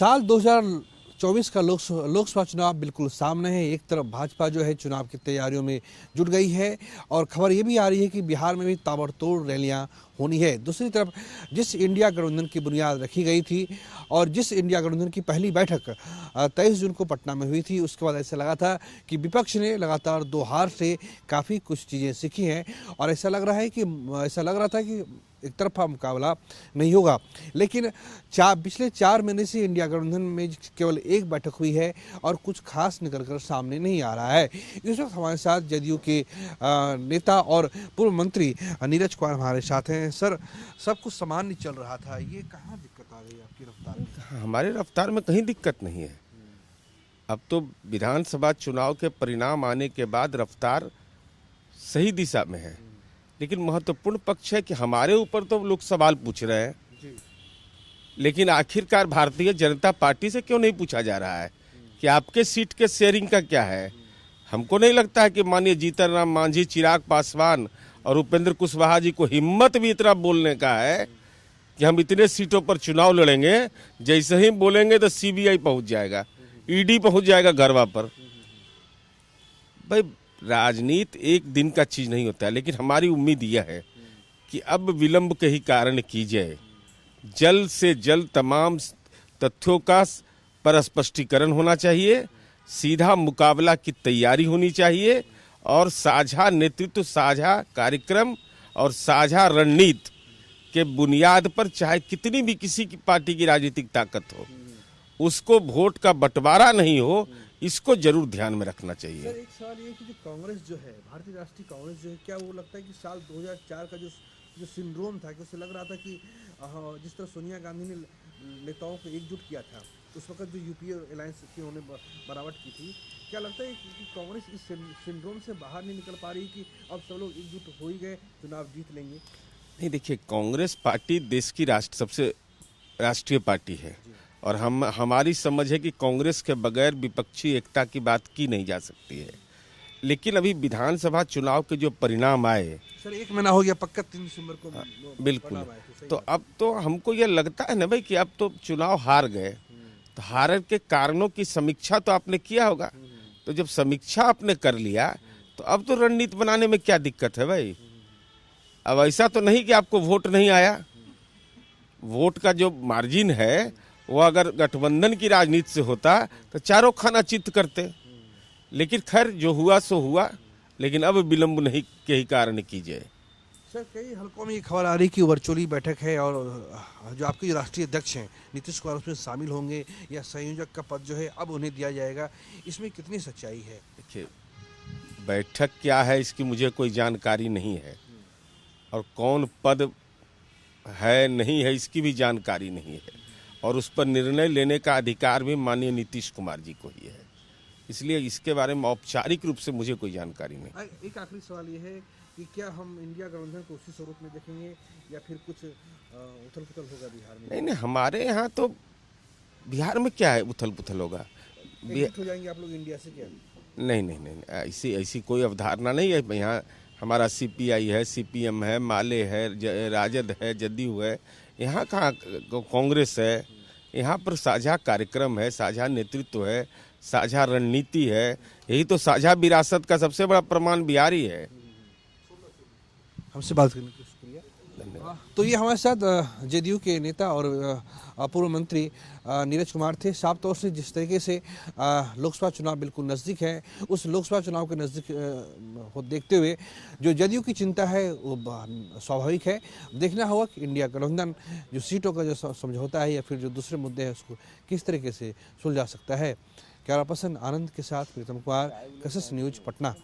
साल 2024 का लोकसभा चुनाव बिल्कुल सामने है। एक तरफ भाजपा जो है चुनाव की तैयारियों में जुट गई है और खबर ये भी आ रही है कि बिहार में भी ताबड़तोड़ रैलियां होनी है। दूसरी तरफ जिस इंडिया गठबंधन की बुनियाद रखी गई थी और जिस इंडिया गठबंधन की पहली बैठक 23 जून को पटना में हुई थी, उसके बाद ऐसा लगा था कि विपक्ष ने लगातार 2 हार से काफ़ी कुछ चीज़ें सीखी हैं और ऐसा लग रहा था कि एक तरफा मुकाबला नहीं होगा। लेकिन पिछले 4 महीने से इंडिया गठबंधन में केवल एक बैठक हुई है और कुछ खास निकल कर सामने नहीं आ रहा है। इस वक्त हमारे साथ जदयू के नेता और पूर्व मंत्री नीरज कुमार हमारे साथ हैं। सर, सब कुछ सामान्य चल रहा था, ये कहाँ दिक्कत आ गई आपकी रफ्तार में? हमारे रफ्तार में कहीं दिक्कत नहीं है। अब तो विधानसभा चुनाव के परिणाम आने के बाद रफ्तार सही दिशा में है, लेकिन महत्वपूर्ण पक्ष है कि हमारे ऊपर तो लोग सवाल पूछ रहे हैं जी। लेकिन आखिरकार भारतीय जनता पार्टी से क्यों नहीं पूछा जा रहा है कि आपके सीट के शेयरिंग का क्या है? हमको नहीं लगता है कि माननीय जीतन राम मांझी, चिराग पासवान और उपेंद्र कुशवाहा जी को हिम्मत भी इतना बोलने का है कि हम इतने सीटों पर चुनाव लड़ेंगे। जैसे ही बोलेंगे तो सीबीआई पहुंच जाएगा, ईडी पहुंच जाएगा घरवा पर। भाई, राजनीति एक दिन का चीज नहीं होता है, लेकिन हमारी उम्मीद यह है कि अब विलंब के ही कारण की जाए, जल्द से जल्द तमाम तथ्यों का पर स्पष्टीकरण होना चाहिए, सीधा मुकाबला की तैयारी होनी चाहिए और साझा नेतृत्व, साझा कार्यक्रम और साझा रणनीति के बुनियाद पर चाहे कितनी भी किसी की पार्टी की राजनीतिक ताकत हो, उसको वोट का बंटवारा नहीं हो, इसको जरूर ध्यान में रखना चाहिए। सर, एक सवाल ये कि जो कांग्रेस जो है, भारतीय राष्ट्रीय कांग्रेस जो है, क्या वो लगता है कि साल 2004 का जो सिंड्रोम था कि उसे लग रहा था कि जिस तरह सोनिया गांधी ने नेताओं को एकजुट किया था, उस वक्त जो यूपीए अलायंस की उन्होंने बनावट की थी, क्या लगता है कि कांग्रेस इस सिंड्रोम से बाहर नहीं निकल पा रही कि अब सब लोग एकजुट हो ही गए, चुनाव जीत लेंगे? नहीं, देखिए, कांग्रेस पार्टी देश की सबसे राष्ट्रीय पार्टी है और हमारी समझ है कि कांग्रेस के बगैर विपक्षी एकता की बात की नहीं जा सकती है। लेकिन अभी विधानसभा चुनाव के जो परिणाम आए, सर 1 महीना हो गया, पक्का 3 दिसंबर को बिल्कुल, तो अब तो हमको ये लगता है ना भाई कि अब तो चुनाव हार गए, तो हार के कारणों की समीक्षा तो आपने किया होगा। तो जब समीक्षा आपने कर लिया तो अब तो रणनीति बनाने में क्या दिक्कत है भाई? अब ऐसा तो नहीं कि आपको वोट नहीं आया। वोट का जो मार्जिन है वो अगर गठबंधन की राजनीति से होता तो चारों खाना चित्त करते। लेकिन खैर, जो हुआ सो हुआ, लेकिन अब विलंब नहीं के ही कारण कीजिए। सर, कई हलकों में ये खबर आ रही कि वर्चुअली बैठक है और जो आपके जो राष्ट्रीय अध्यक्ष हैं नीतीश कुमार उसमें शामिल होंगे या संयोजक का पद जो है अब उन्हें दिया जाएगा, इसमें कितनी सच्चाई है? देखिए, बैठक क्या है इसकी मुझे कोई जानकारी नहीं है और कौन पद है नहीं है इसकी भी जानकारी नहीं है और उस पर निर्णय लेने का अधिकार भी माननीय नीतीश कुमार जी को ही है। इसलिए इसके बारे में औपचारिक रूप से मुझे कोई जानकारी नहीं। एक आखिरी सवाल ये है कि क्या हम इंडिया गठबंधन को उसी स्वरूप में देखेंगे या फिर कुछ उथल पुथल होगा बिहार में? नहीं, हमारे यहाँ तो बिहार में क्या है उथल पुथल होगा? हो जाएंगे आप लोग इंडिया से क्या? नहीं, ऐसी कोई अवधारणा नहीं है। यहाँ हमारा सीपीआई है, सीपीएम है, माले है, राजद है, जदयू है। यहाँ कहाँ कांग्रेस है? यहाँ पर साझा कार्यक्रम है, साझा नेतृत्व है, साझा रणनीति है। यही तो साझा विरासत का सबसे बड़ा प्रमाण बिहार ही है। हमसे बात करने के लिए शुक्रिया। तो ये हमारे साथ जदयू के नेता और पूर्व मंत्री नीरज कुमार थे। साफ तौर से जिस तरीके से लोकसभा चुनाव बिल्कुल नज़दीक है, उस लोकसभा चुनाव के नज़दीक को देखते हुए जो जदयू की चिंता है वो स्वाभाविक है। देखना होगा कि इंडिया गठबंधन जो सीटों का जो समझौता है या फिर जो दूसरे मुद्दे हैं उसको किस तरीके से सुलझा सकता है। कैमरा पर्सन आनंद के साथ प्रीतम कुमार, कसस न्यूज, पटना।